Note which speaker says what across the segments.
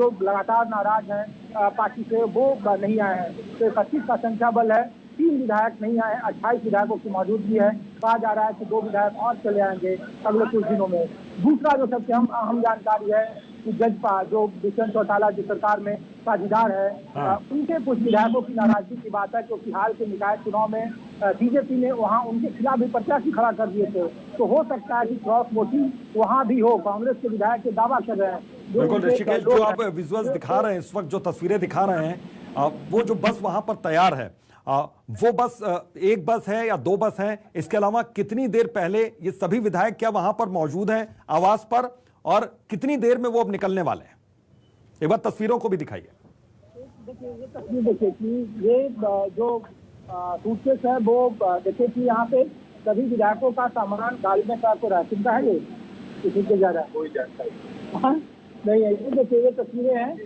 Speaker 1: जो लगातार नाराज हैं पार्टी से, वो नहीं आए हैं। तो 31 का संख्या बल है, 3 विधायक नहीं आए, 28 विधायकों की मौजूदगी है। कहा जा रहा है कि 2 विधायक और चले आएंगे अगले कुछ दिनों में। दूसरा जो सबसे अहम जानकारी है कि जजपा, जो दुष्यंत चौटाला की सरकार में साझेदार है, उनके कुछ विधायकों की नाराजगी की बात है, क्योंकि हाल के निकाय चुनाव में बीजेपी ने वहां उनके खिलाफ भी प्रत्याशी खड़ा कर दिए थे। तो हो सकता है कि क्रॉस वोटिंग वहां भी हो। कांग्रेस के विधायक के दावा कर रहे हैं।
Speaker 2: बिल्कुल ऋषिकेश, जो आप विजुअल्स दिखा रहे हैं इस वक्त, जो तस्वीरें दिखा रहे हैं, वो जो बस वहां पर तैयार है, वो बस एक बस है या 2 बस हैं? इसके अलावा कितनी देर पहले ये सभी विधायक क्या वहां पर मौजूद हैं आवास पर, और कितनी देर में वो अब निकलने वाले हैं? एक बार तस्वीरों को भी दिखाइए।
Speaker 1: देखिए ये तस्वीर देखिए कि ये जो सूटकेस है वो देखिए कि यहाँ पे सभी विधायकों का सामान गाड़ी में ट्रक हो रहा है। कितना है ये, किसी के जा रहा है कोई जानकारी नहीं है। ये देखिए ये तस्वीरें हैं,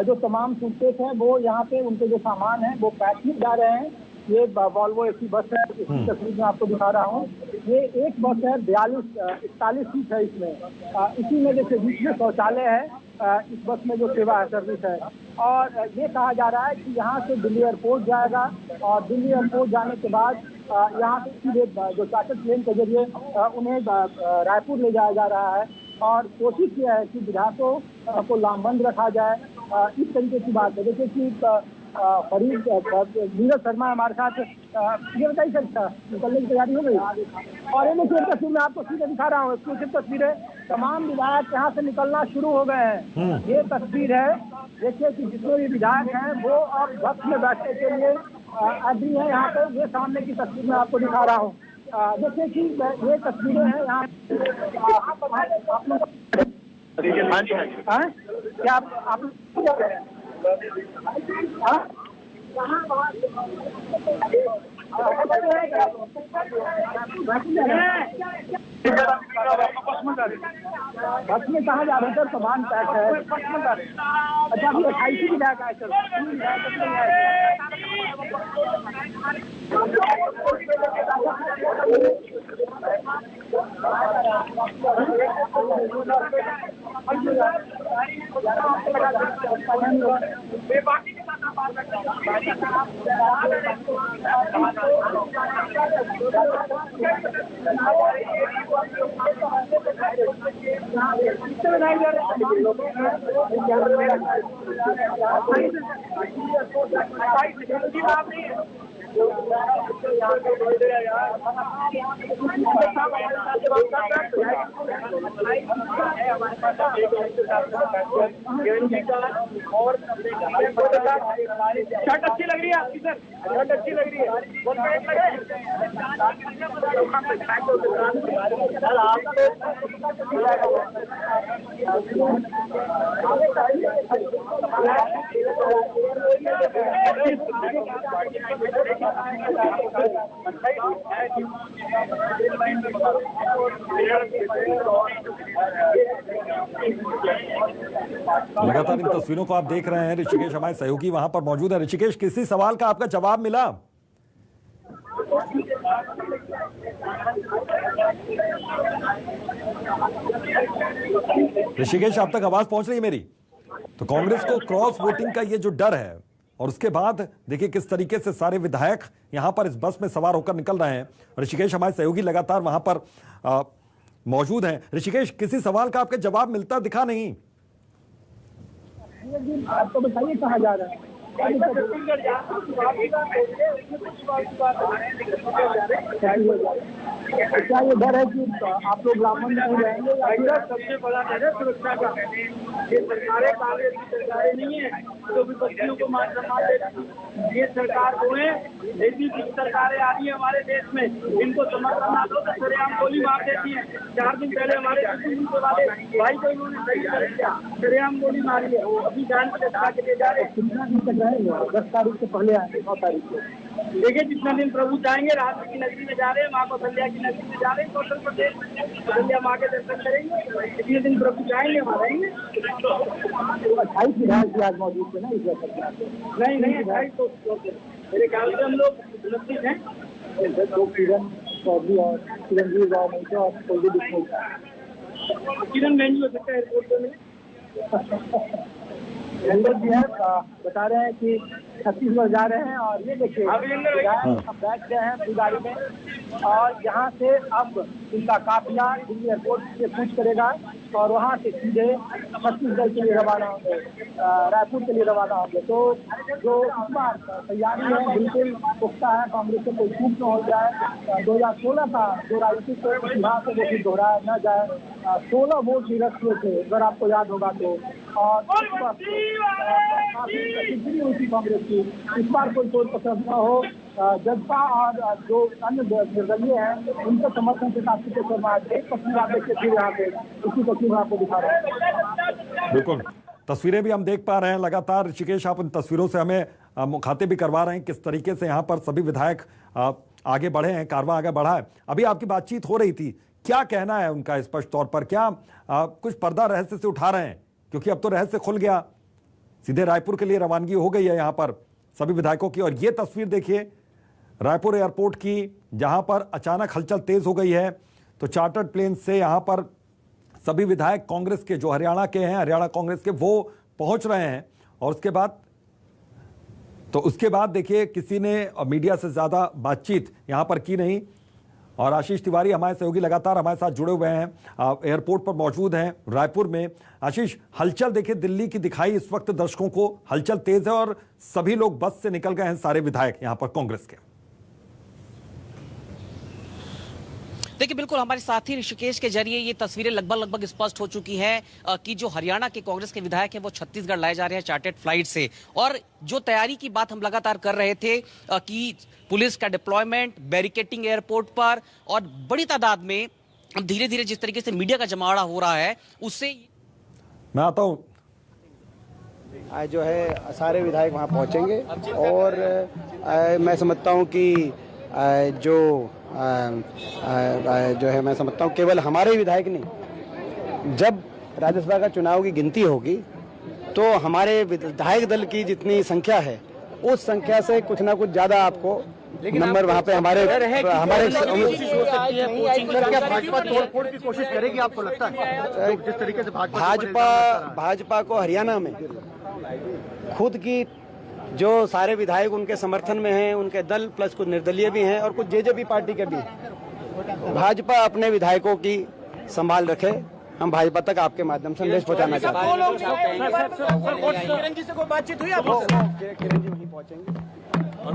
Speaker 1: जो तमाम सूटकेस हैं वो यहाँ पे उनके जो सामान है वो पैक किए जा रहे हैं। ये वॉल्वो एसी बस है, इसकी तस्वीर में आपको दिखा रहा हूँ। ये एक बस है, 41 सीट है इसमें। इसी में जैसे बीच में शौचालय है, इस बस में जो सेवा है, सर्विस है। और ये कहा जा रहा है कि यहाँ से दिल्ली एयरपोर्ट जाएगा, और दिल्ली एयरपोर्ट जाने के बाद यहाँ से सीधे जो चार्टर्ड प्लेन के जरिए उन्हें रायपुर ले जाया जा रहा है। और कोशिश यह है कि विधायकों को लामबंद रखा जाए, इस तरीके की बात है। जैसे कि फरीद नीरज शर्मा हमारे साथ, ये बताइए सर, निकलने की तैयारी हो गई? और ये देखिए तस्वीर में आपको सीधे दिखा रहा हूँ, एक्सक्लूसिव तस्वीरें, तमाम विधायक यहाँ से निकलना शुरू हो गए हैं। ये तस्वीर है, देखिए कि जितने भी विधायक हैं वो अब बस में बैठने के लिए अभी है यहाँ पे। ये सामने की तस्वीर में आपको दिखा रहा हूँ। देखिए कि ये तस्वीरें हैं यहाँ आप लोग क्या आप बस में कहाँ जा रहे हैं सर? सामान पैक है। अच्छा, अभी 28 विधायक आए सर। शर्ट अच्छी लग रही है आपकी सर, शर्ट अच्छी लग रही है।
Speaker 2: लगातार इन तस्वीरों को आप देख रहे हैं। ऋषिकेश हमारे सहयोगी वहां पर मौजूद है। ऋषिकेश, किसी सवाल का आपका जवाब मिला? ऋषिकेश, आप तक आवाज पहुंच रही है मेरी? तो कांग्रेस को क्रॉस वोटिंग का ये जो डर है, और उसके बाद देखिए किस तरीके से सारे विधायक यहां पर इस बस में सवार होकर निकल रहे हैं। ऋषिकेश हमारे सहयोगी लगातार वहां पर मौजूद हैं। ऋषिकेश, किसी सवाल का आपके जवाब मिलता दिखा नहीं?
Speaker 1: आपको बताइए कहाँ जा रहा है? क्या ये डर है कि आप लोग लामबंद नहीं रहेंगे? सबसे बड़ा डर है सुरक्षा का। ये सरकारें कांग्रेस की सरकारें नहीं है तो विपक्षियों को मान सम्मान देती है। ये सरकार वो है, ऐसी सरकारें आ रही है हमारे देश में, इनको समर्थन ना दो तो सरेआम गोली मार देती है। 4 दिन पहले हमारे वाले भाई को इन्होंने सही कर दिया, सरेआम गोली मारी है। अभी जान के दस के लिए जा रहे हैं। कितना दिन तक रहेंगे? 10 तारीख से पहले आएंगे, 9 तारीख को। देखिए जितना दिन प्रभु चाहेंगे, रात की नगरी में जा रहे हैं, माँ कौशल्या की नगरी में जा रहे हैं, कौशल प्रदेश कौशल्या माँ के दर्शन करेंगे। इतने दिन प्रभु चाहेंगे वहाँ रहेंगे। 28 विधायक आज मौजूद थे ना इस वक्त? नहीं 28 तो मेरे ख्याल से हम लोग 29 हैं। 2 किरण चौधरी और चिरंजीव राव नहीं थे, और कोई किरण नहीं हो सकता एयरपोर्ट में। हेलमेट भी है, बता रहे हैं कि छत्तीसगढ़ जा रहे हैं। और ये देखिए विधायक अब बैठ गए हैं अपनी गाड़ी में और यहाँ से अब इनका काफिला दिल्ली एयरपोर्ट से कूच करेगा और वहाँ से सीधे छत्तीसगढ़ के लिए रवाना होंगे, रायपुर के लिए रवाना होंगे। तो जो इस बार तैयारी है बिल्कुल पुख्ता है, कांग्रेस से कोई चूक न हो जाए। 2016 का जो राजनीतिक इतिहास है वो भी दोहराया न जाए। 16 वोट निरस्त हुए थे अगर आपको याद होगा तो, और काफी बिक्री हुई थी कांग्रेस की। इस बार कोई पसंद न हो। जनता और जो अन्य निर्दलीय हैं उनके समर्थन के साथ शर्मा एक तस्वीर आप देखते फिर यहाँ पे उसी तस्वीर आपको दिखा रहे हैं।
Speaker 2: बिल्कुल तस्वीरें भी हम देख पा रहे हैं लगातार। ऋषिकेश, आप इन तस्वीरों से हमें मुखातिब भी करवा रहे हैं किस तरीके से यहाँ पर सभी विधायक आगे बढ़े हैं, कारवां आगे बढ़ा है। अभी आपकी बातचीत हो रही थी, क्या कहना है उनका स्पष्ट तौर पर? क्या कुछ पर्दा रहस्य से उठा रहे हैं? क्योंकि अब तो रहस्य खुल गया, सीधे रायपुर के लिए रवानगी हो गई है यहाँ पर सभी विधायकों की। और ये तस्वीर देखिए रायपुर एयरपोर्ट की, जहां पर अचानक हलचल तेज हो गई है। तो चार्टर्ड प्लेन से यहां पर सभी विधायक कांग्रेस के जो हरियाणा के हैं, हरियाणा कांग्रेस के, वो पहुंच रहे हैं। और उसके बाद देखिए किसी ने मीडिया से ज्यादा बातचीत यहां पर की नहीं। और आशीष तिवारी हमारे सहयोगी लगातार हमारे साथ जुड़े हुए हैं, एयरपोर्ट पर मौजूद हैं रायपुर में। आशीष, हलचल देखिए दिल्ली की दिखाई इस वक्त दर्शकों को, हलचल तेज है और सभी लोग बस से निकल गए हैं, सारे विधायक यहां पर कांग्रेस के।
Speaker 3: देखिए बिल्कुल हमारे साथी ऋषिकेश के जरिए ये तस्वीरें लगभग स्पष्ट हो चुकी है कि जो हरियाणा के कांग्रेस के विधायक हैं वो छत्तीसगढ़ लाए जा रहे हैं चार्टर्ड फ्लाइट से। और जो तैयारी की बात हम लगातार कर रहे थे कि पुलिस का डिप्लॉयमेंट, बैरिकेटिंग एयरपोर्ट पर और बड़ी तादाद में धीरे धीरे जिस तरीके से मीडिया का जमावड़ा हो रहा है उससे
Speaker 2: मैं आता हूं।
Speaker 4: आज जो है सारे विधायक वहां पहुंचेंगे और मैं समझता हूं कि जो है मैं समझता हूँ केवल हमारे ही विधायक नहीं, जब राज्यसभा का चुनाव की गिनती होगी तो हमारे विधायक दल की जितनी संख्या है उस संख्या से कुछ ना कुछ ज्यादा आपको नंबर वहाँ पे हमारे
Speaker 5: भाजपा तोड़फोड़ की कोशिश करेगी आपको लगता है? जिस तरीके से
Speaker 4: भाजपा को हरियाणा में खुद की जो सारे विधायक उनके समर्थन में हैं, उनके दल प्लस कुछ निर्दलीय भी हैं और कुछ जेजेपी पार्टी के भी हैं। भाजपा अपने विधायकों की संभाल रखे, हम भाजपा तक आपके माध्यम से संदेश पहुंचाना चाहते हैं।
Speaker 5: किरण जी से कोई बातचीत हुई आपको?
Speaker 4: किरण जी वहीं पहुंचेंगे और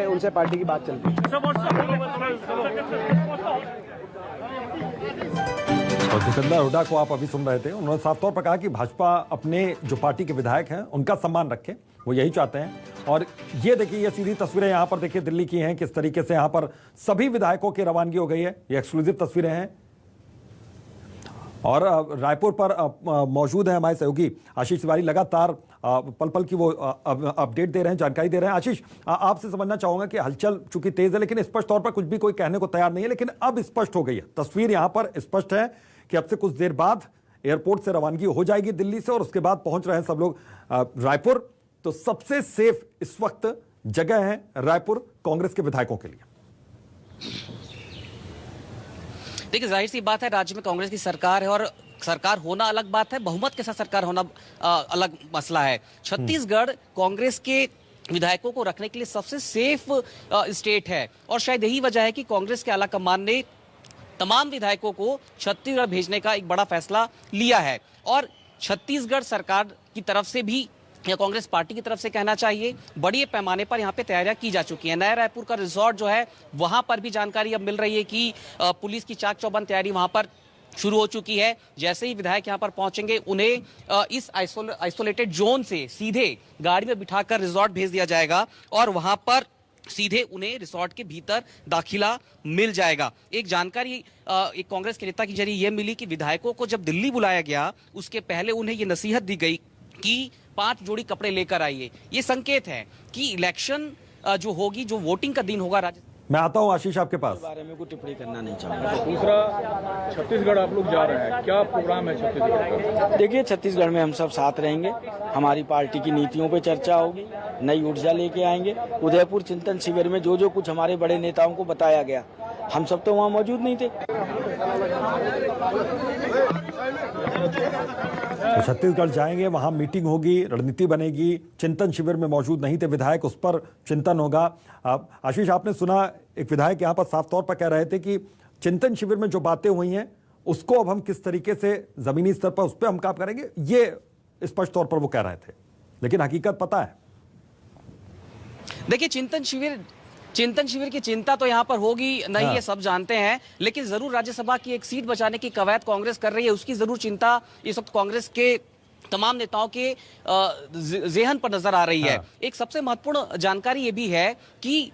Speaker 4: उनसे पार्टी की बात चल रही है।
Speaker 2: और जितेंद्र हुड्डा को आप अभी सुन रहे थे, उन्होंने साफ तौर पर कहा कि भाजपा अपने जो पार्टी के विधायक हैं उनका सम्मान रखे, वो यही चाहते हैं। और ये देखिए, ये सीधी तस्वीरें यहाँ पर देखिए दिल्ली की हैं, किस तरीके से यहाँ पर सभी विधायकों की रवानगी हो गई है। ये एक्सक्लूसिव तस्वीरें हैं। और रायपुर पर मौजूद है हमारे सहयोगी आशीष तिवारी, लगातार पल पल की वो अपडेट दे रहे हैं, जानकारी दे रहे हैं। आशीष, आपसे समझना चाहूंगा कि हलचल चूंकि तेज है लेकिन स्पष्ट तौर पर कुछ भी कोई कहने को तैयार नहीं है, लेकिन अब स्पष्ट हो गई है, तस्वीर यहां पर स्पष्ट है कि अब से कुछ देर बाद एयरपोर्ट से रवानगी हो जाएगी दिल्ली से और उसके बाद पहुंच रहे हैं सब लोग रायपुर। तो सबसे सेफ इस वक्त जगह है रायपुर कांग्रेस के विधायकों के लिए।
Speaker 3: देखिए जाहिर सी बात है, राज्य में कांग्रेस की सरकार है और सरकार होना अलग बात है, बहुमत के साथ सरकार होना अलग मसला है। छत्तीसगढ़ कांग्रेस के विधायकों को रखने के लिए सबसे सेफ स्टेट है और शायद यही वजह है कि कांग्रेस के आला कमान ने तमाम विधायकों को छत्तीसगढ़ भेजने का एक बड़ा फैसला लिया है। और छत्तीसगढ़ सरकार की तरफ से भी या कांग्रेस पार्टी की तरफ से कहना चाहिए, बड़े पैमाने पर यहाँ पे तैयारियां की जा चुकी हैं। नया रायपुर का रिजॉर्ट जो है वहां पर भी जानकारी अब मिल रही है कि पुलिस की चाक चौबंद तैयारी वहां पर शुरू हो चुकी है। जैसे ही विधायक यहाँ पर पहुंचेंगे उन्हें इस आइसोलेटेड जोन से सीधे गाड़ी में बिठाकर रिजॉर्ट भेज दिया जाएगा और वहां पर सीधे उन्हें रिसोर्ट के भीतर दाखिला मिल जाएगा। एक जानकारी एक कांग्रेस के नेता के जरिए यह मिली कि विधायकों को जब दिल्ली बुलाया गया उसके पहले उन्हें यह नसीहत दी गई कि 5 जोड़ी कपड़े लेकर आइए। ये संकेत है कि इलेक्शन जो होगी, जो वोटिंग का दिन होगा राज्य।
Speaker 2: मैं आता हूं आशीष आपके पास।
Speaker 4: बारे में कोई टिप्पणी करना नहीं चाहूँगा।
Speaker 5: दूसरा, छत्तीसगढ़ आप लोग जा रहे हैं, क्या प्रोग्राम है छत्तीसगढ़ का?
Speaker 4: देखिए, छत्तीसगढ़ में हम सब साथ रहेंगे, हमारी पार्टी की नीतियों पे चर्चा होगी, नई ऊर्जा लेके आएंगे। उदयपुर चिंतन शिविर में जो कुछ हमारे बड़े नेताओं को बताया गया, हम सब तो वहाँ मौजूद नहीं थे।
Speaker 2: तो छत्तीसगढ़ जाएंगे, वहां मीटिंग होगी, रणनीति बनेगी, चिंतन शिविर में मौजूद नहीं थे विधायक, उस पर चिंतन होगा। आशीष, आपने सुना एक विधायक यहां पर साफ तौर पर कह रहे थे कि चिंतन शिविर में जो बातें हुई हैं उसको अब हम किस तरीके से जमीनी स्तर पर उस पर हम काम करेंगे, ये स्पष्ट तौर पर वो कह रहे थे, लेकिन हकीकत पता है।
Speaker 3: देखिए, चिंतन शिविर की चिंता तो यहाँ पर होगी नहीं, ये सब जानते हैं, लेकिन जरूर राज्यसभा की एक सीट बचाने की कवायद कांग्रेस कर रही है, उसकी जरूर चिंता इस वक्त कांग्रेस के तमाम नेताओं के जेहन पर नजर आ रही है। एक सबसे महत्वपूर्ण जानकारी ये भी है कि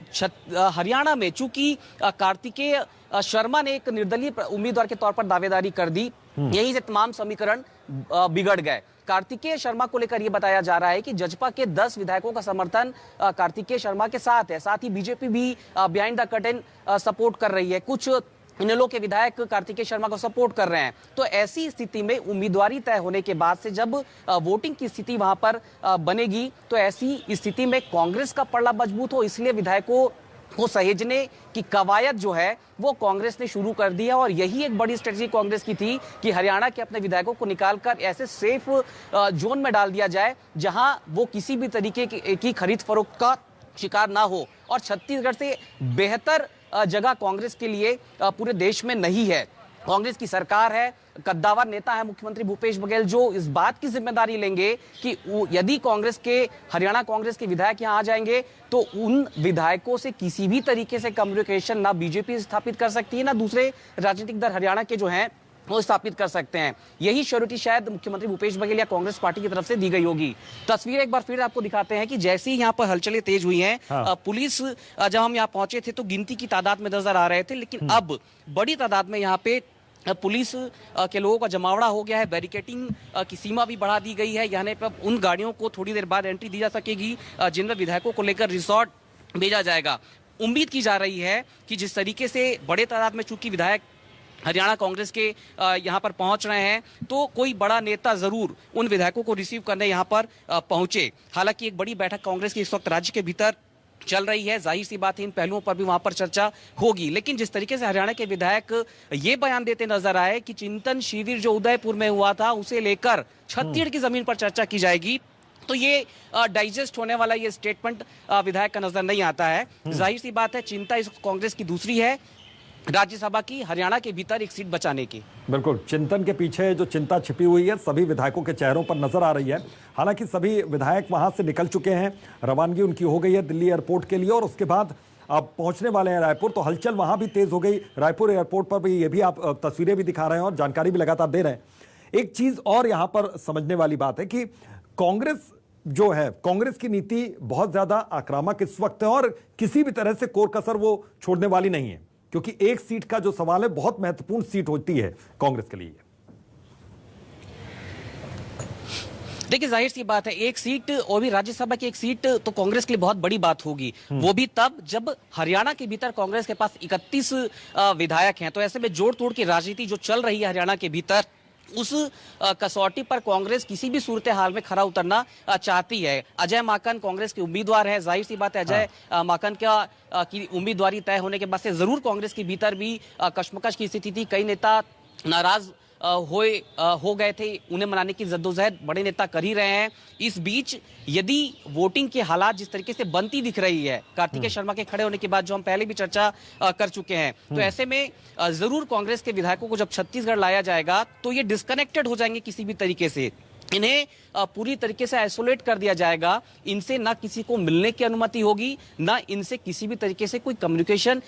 Speaker 3: हरियाणा में चूंकि कार्तिकेय शर्मा ने एक निर्दलीय उम्मीदवार के तौर पर दावेदारी कर दी, यहीं से तमाम समीकरण बिगड़ गए। कार्तिकेय शर्मा को लेकर यह बताया जा रहा है कि जजपा के 10 विधायकों का समर्थन कार्तिकेय शर्मा के साथ है, साथ ही बीजेपी भी बिहाइंड द कर्टेन सपोर्ट कर रही है, कुछ इनेलो के विधायक कार्तिकेय शर्मा को सपोर्ट कर रहे हैं। तो ऐसी स्थिति में उम्मीदवारी तय होने के बाद से जब वोटिंग की स्थिति वहां पर बनेगी, तो ऐसी स्थिति में कांग्रेस का पल्ला मजबूत हो, इसलिए विधायकों को सहेजने की कवायद जो है वो कांग्रेस ने शुरू कर दी है। और यही एक बड़ी स्ट्रेटजी कांग्रेस की थी कि हरियाणा के अपने विधायकों को निकालकर ऐसे सेफ जोन में डाल दिया जाए जहां वो किसी भी तरीके की खरीद फरोख्त का शिकार ना हो। और छत्तीसगढ़ से बेहतर जगह कांग्रेस के लिए पूरे देश में नहीं है। कांग्रेस की सरकार है, कद्दावर नेता है मुख्यमंत्री भूपेश बघेल, जो इस बात की जिम्मेदारी लेंगे कि यदि हरियाणा कांग्रेस के विधायक यहां आ जाएंगे तो उन विधायकों से किसी भी तरीके से कम्युनिकेशन ना बीजेपी स्थापित कर सकती है, ना दूसरे राजनीतिक दल हरियाणा के जो हैं वो स्थापित कर सकते हैं। यही श्योरिटी शायद मुख्यमंत्री भूपेश बघेल या कांग्रेस पार्टी की तरफ से दी गई होगी। तस्वीर एक बार फिर आपको दिखाते हैं कि जैसे ही यहाँ पर हलचलें तेज हुई हैं, पुलिस जब हम यहाँ पहुंचे थे तो गिनती की तादाद में नजर आ रहे थे, लेकिन अब बड़ी तादाद में यहाँ पे पुलिस के लोगों का जमावड़ा हो गया है। बैरिकेटिंग की सीमा भी बढ़ा दी गई है, यानी पर उन गाड़ियों को थोड़ी देर बाद एंट्री दी जा सकेगी जिनमें विधायकों को लेकर रिसोर्ट भेजा जाएगा। उम्मीद की जा रही है कि जिस तरीके से बड़े तादाद में चूंकि विधायक हरियाणा कांग्रेस के यहाँ पर पहुंच रहे हैं, तो कोई बड़ा नेता जरूर उन विधायकों को रिसीव करने यहाँ पर पहुंचे। हालांकि एक बड़ी बैठक कांग्रेस की इस वक्त राज्य के भीतर चल रही है, जाहिर सी बात है इन पहलुओं पर भी वहां पर चर्चा होगी। लेकिन जिस तरीके से हरियाणा के विधायक ये बयान देते नजर आए कि चिंतन शिविर जो उदयपुर में हुआ था उसे लेकर छत्तीसगढ़ की जमीन पर चर्चा की जाएगी, तो ये डाइजेस्ट होने वाला ये स्टेटमेंट विधायक का नजर नहीं आता है। जाहिर सी बात है चिंता इस कांग्रेस की दूसरी है, राज्यसभा की हरियाणा के भीतर एक सीट बचाने की।
Speaker 2: बिल्कुल, चिंतन के पीछे जो चिंता छिपी हुई है सभी विधायकों के चेहरों पर नजर आ रही है। हालांकि सभी विधायक वहां से निकल चुके हैं, रवानगी उनकी हो गई है दिल्ली एयरपोर्ट के लिए और उसके बाद अब पहुंचने वाले हैं रायपुर, तो हलचल वहां भी तेज हो गई। रायपुर एयरपोर्ट पर भी ये भी आप तस्वीरें भी दिखा रहे हैं और जानकारी भी लगातार दे रहे हैं। एक चीज और यहां पर समझने वाली बात है कि कांग्रेस जो है, कांग्रेस की नीति बहुत ज्यादा आक्रामक इस वक्त है और किसी भी तरह से कोर कसर वो छोड़ने वाली नहीं है, क्योंकि एक सीट का जो सवाल है बहुत महत्वपूर्ण सीट होती है कांग्रेस के लिए।
Speaker 3: देखिए, जाहिर सी बात है एक सीट और भी राज्यसभा की एक सीट तो कांग्रेस के लिए बहुत बड़ी बात होगी, वो भी तब जब हरियाणा के भीतर कांग्रेस के पास 31 विधायक हैं। तो ऐसे में जोड़ तोड़ की राजनीति जो चल रही है हरियाणा के भीतर, उस कसौटी पर कांग्रेस किसी भी सूरत हाल में खरा उतरना चाहती है। अजय माकन कांग्रेस के उम्मीदवार है, जाहिर सी बात है अजय माकन की उम्मीदवारी तय होने के बाद से जरूर कांग्रेस के भीतर भी कशमकश की स्थिति थी। कई नेता नाराज हो गए थे, उन्हें मनाने की जद्दोजहद बड़े नेता कर ही रहे हैं। इस बीच यदि वोटिंग के हालात जिस तरीके से बनती दिख रही है कार्तिकेय शर्मा के खड़े होने के बाद, जो हम पहले भी चर्चा कर चुके हैं, तो ऐसे में जरूर कांग्रेस के विधायकों को जब छत्तीसगढ़ लाया जाएगा तो ये डिस्कनेक्टेड हो जाएंगे किसी भी तरीके से। इन्हें पूरी तरीके से आइसोलेट कर दिया जाएगा, इनसे ना किसी को मिलने की अनुमति होगी, ना इनसे किसी भी तरीके से कोई कम्युनिकेशन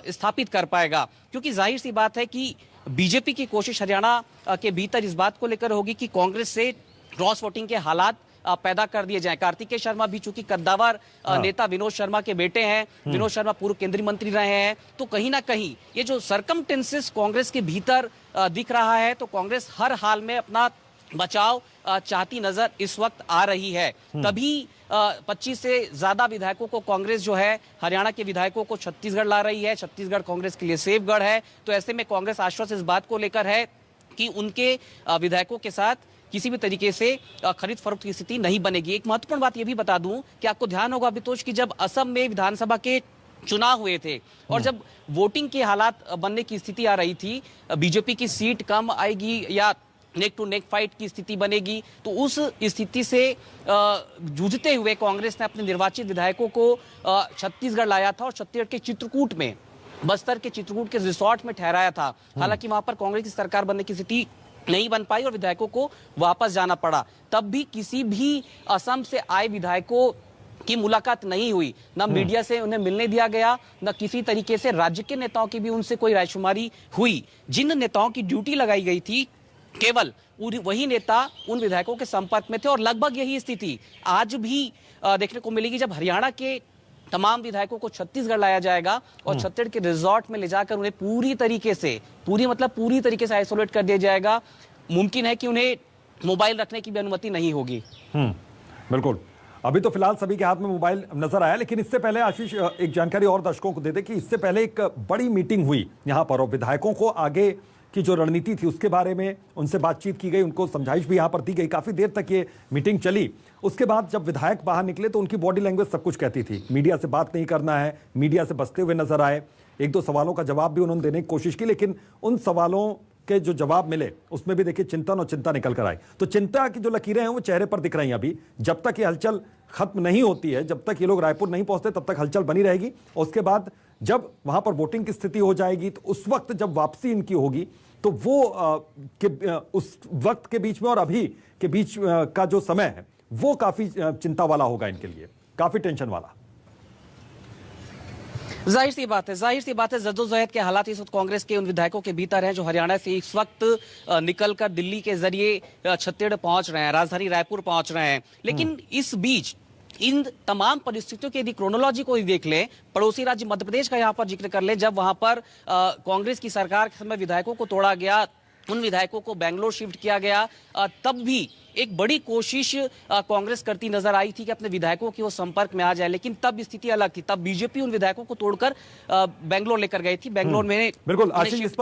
Speaker 3: स्थापित कर पाएगा। क्योंकि जाहिर सी बात है कि बीजेपी की कोशिश हरियाणा के भीतर इस बात को लेकर होगी कि कांग्रेस से क्रॉस वोटिंग के हालात पैदा कर दिए जाएं। कार्तिकेय शर्मा भी चूंकि कद्दावर नेता विनोद शर्मा के बेटे हैं, विनोद शर्मा पूर्व केंद्रीय मंत्री रहे हैं, तो कहीं ना कहीं ये जो सर्कमटेंसेस कांग्रेस के भीतर दिख रहा है, तो कांग्रेस हर हाल में अपना बचाव चाहती नजर इस वक्त आ रही है। तभी 25 से ज्यादा विधायकों को कांग्रेस जो है हरियाणा के विधायकों को छत्तीसगढ़ ला रही है। छत्तीसगढ़ कांग्रेस के लिए सेफगढ़ है। तो ऐसे में कांग्रेस आश्वस्त इस बात को लेकर है कि उनके विधायकों के साथ किसी भी तरीके से खरीद फरोख्त की स्थिति नहीं बनेगी। एक महत्वपूर्ण बात यह भी बता दूं कि आपको ध्यान होगा वितोष की जब असम में विधानसभा के चुनाव हुए थे और जब वोटिंग के हालात बनने की स्थिति आ रही थी, बीजेपी की सीट कम आएगी या नेक टू नेक फाइट की स्थिति बनेगी। तो उस स्थिति से जूझते हुए कांग्रेस ने अपने निर्वाचित विधायकों को छत्तीसगढ़ लाया था और छत्तीसगढ़ के चित्रकूट में, बस्तर के चित्रकूट के रिसोर्ट में ठहराया था। हालांकि वहां पर कांग्रेस की सरकार बनने की स्थिति नहीं बन पाई और विधायकों को वापस जाना पड़ा। तब भी किसी भी असम से आए विधायकों की मुलाकात नहीं हुई, न मीडिया से उन्हें मिलने दिया गया, न किसी तरीके से राज्य के नेताओं की भी उनसे कोई रायशुमारी हुई। जिन नेताओं की ड्यूटी लगाई गई थी, केवल वही नेता उन विधायकों के संपर्क में थे और लगभग यही स्थिति आज भी देखने को मिलेगी जब हरियाणा के तमाम विधायकों को छत्तीसगढ़ लाया जाएगा और छत्तीसगढ़ के रिजॉर्ट में ले जाकर उन्हें पूरी तरीके से आइसोलेट कर दिया जाएगा। मुमकिन है कि उन्हें मोबाइल रखने की भी अनुमति नहीं होगी।
Speaker 2: बिल्कुल। अभी तो फिलहाल सभी के हाथ में मोबाइल नजर आया, लेकिन इससे पहले आशीष एक जानकारी और दर्शकों को दे दे कि इससे पहले एक बड़ी मीटिंग हुई यहां पर और विधायकों को आगे की जो रणनीति थी उसके बारे में उनसे बातचीत की गई, उनको समझाइश भी यहां पर दी गई। काफी देर तक ये मीटिंग चली। उसके बाद जब विधायक बाहर निकले तो उनकी बॉडी लैंग्वेज सब कुछ कहती थी। मीडिया से बात नहीं करना है, मीडिया से बचते हुए नजर आए। एक दो सवालों का जवाब भी उन्होंने देने की कोशिश की, लेकिन उन सवालों के जो जवाब मिले उसमें भी देखिए चिंतन और चिंता निकल कर आई। तो चिंता की जो लकीरें हैं वो चेहरे पर दिख रही हैं। अभी जब तक ये हलचल खत्म नहीं होती है, जब तक ये लोग रायपुर नहीं पहुंचते, तब तक हलचल बनी रहेगी। और उसके बाद जब वहां पर वोटिंग की स्थिति हो जाएगी तो उस वक्त जब वापसी इनकी होगी तो वो उस वक्त के बीच में और अभी के बीच का जो समय है वो काफी चिंता वाला होगा इनके लिए, काफी टेंशन वाला।
Speaker 3: जाहिर सी बात है जद्दोजहद के हालात इस वक्त कांग्रेस के उन विधायकों के भीतर हैं जो हरियाणा से इस वक्त निकलकर दिल्ली के जरिए छत्तीसगढ़ पहुंच रहे हैं, राजधानी रायपुर पहुंच रहे हैं। लेकिन इस बीच इन तमाम परिस्थितियों की यदि क्रोनोलॉजी को देख लें, पड़ोसी राज्य मध्य प्रदेश का यहां पर जिक्र कर ले, जब वहां पर कांग्रेस की सरकार के समय विधायकों को तोड़ा गया, उन विधायकों को बेंगलोर शिफ्ट किया गया, तब भी एक बड़ी कोशिश कांग्रेस करती नजर आई थी कि अपने विधायकों की वो संपर्क में आ जाए। लेकिन तब स्थिति अलग थी, तब बीजेपी उन विधायकों को तोड़कर बेंगलोर लेकर गई थी। बेंगलोर में
Speaker 2: बिल्कुल आशीष